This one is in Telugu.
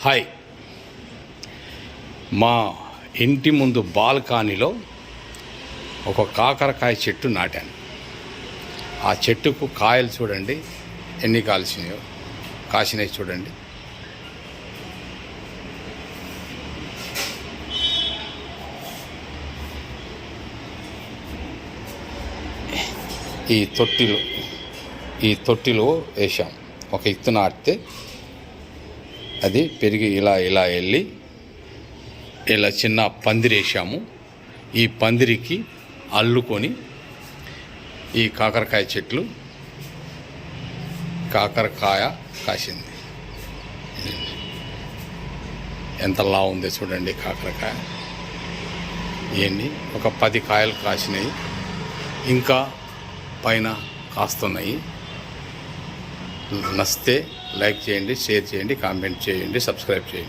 హాయ్, మా ఇంటి ముందు బాల్కనీలో ఒక కాకరకాయ చెట్టు నాటాను. ఆ చెట్టుకు కాయలు చూడండి ఎన్ని కాసినాయి చూడండి. ఈ తొట్టిలో వేసాం. ఒక ఇత్తు నాటితే అది పెరిగి ఇలా వెళ్ళి ఇలా చిన్న పందిరి వేసాము. ఈ పందిరికి అల్లుకొని ఈ కాకరకాయ చెట్లు కాకరకాయ కాసింది. ఎంతలా ఉంది చూడండి కాకరకాయ. ఇవన్నీ ఒక 10 కాయలు కాసినాయి, ఇంకా పైన కాస్తున్నాయి. నచ్చితే లైక్ చేయండి, షేర్ చేయండి, కామెంట్ చేయండి, సబ్స్క్రైబ్ చేయండి.